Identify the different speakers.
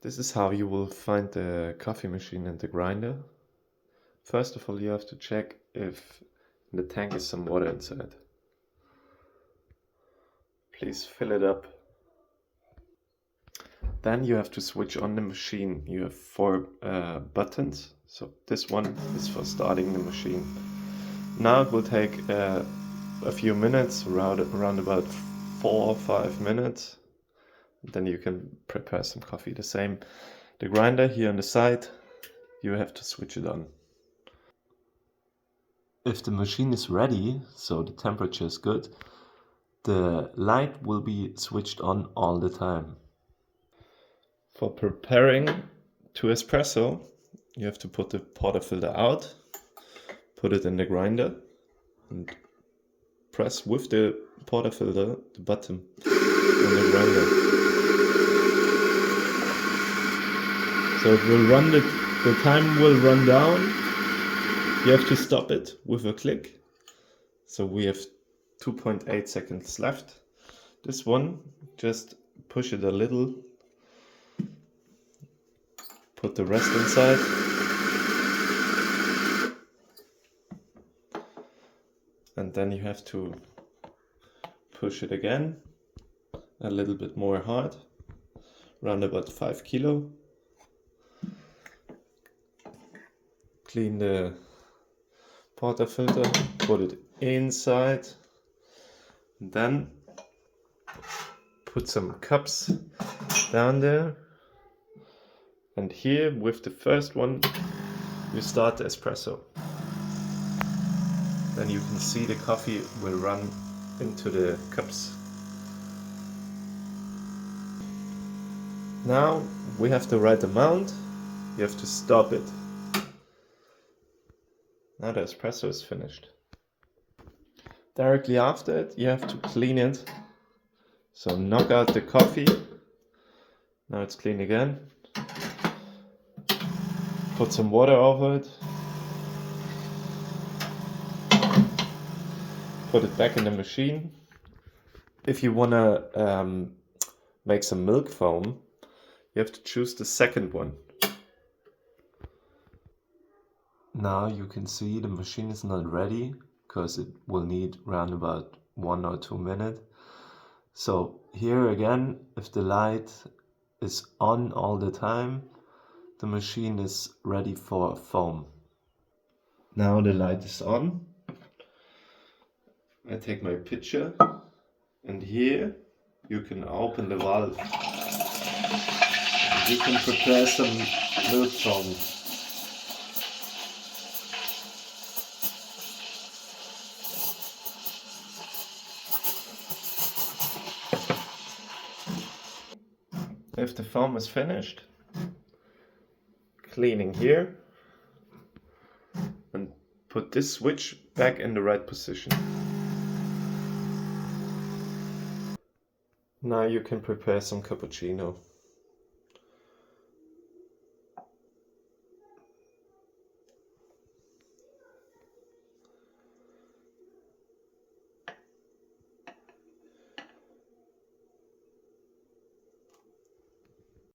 Speaker 1: This is how you will find the coffee machine and the grinder. First of all, you have to check if in the tank is some water inside. Please fill it up. Then you have to switch on the machine. You have 4 buttons. So this one is for starting the machine. Now it will take a few minutes, around about 4 or 5 minutes. Then you can prepare some coffee. The same, the grinder here on the side, you have to switch it on. If the machine is ready, so the temperature is good, the light will be switched on all the time. For preparing to espresso, you have to put the portafilter out, put it in the grinder, and press with the portafilter the button on the grinder. So it will run, the time will run down. You have to stop it with a click. So we have 2.8 seconds left. This one, just push it a little. Put the rest inside. And then you have to push it again. A little bit more hard. Around about 5 kilo. Clean the portafilter, put it inside. And then put some cups down there. And here, with the first one, you start the espresso. Then you can see the coffee will run into the cups. Now we have the right amount. You have to stop it. Now the espresso is finished. Directly after it, you have to clean it. So knock out the coffee. Now it's clean again. Put some water over it. Put it back in the machine. If you want to make some milk foam, you have to choose the second one. Now you can see the machine is not ready because it will need around about 1 or 2 minutes. So here again, if the light is on all the time, the machine is ready for foam. Now the light is on. I take my pitcher and here you can open the valve. You can prepare some milk foam. If the foam is finished, cleaning here and put this switch back in the right position. Now you can prepare some cappuccino.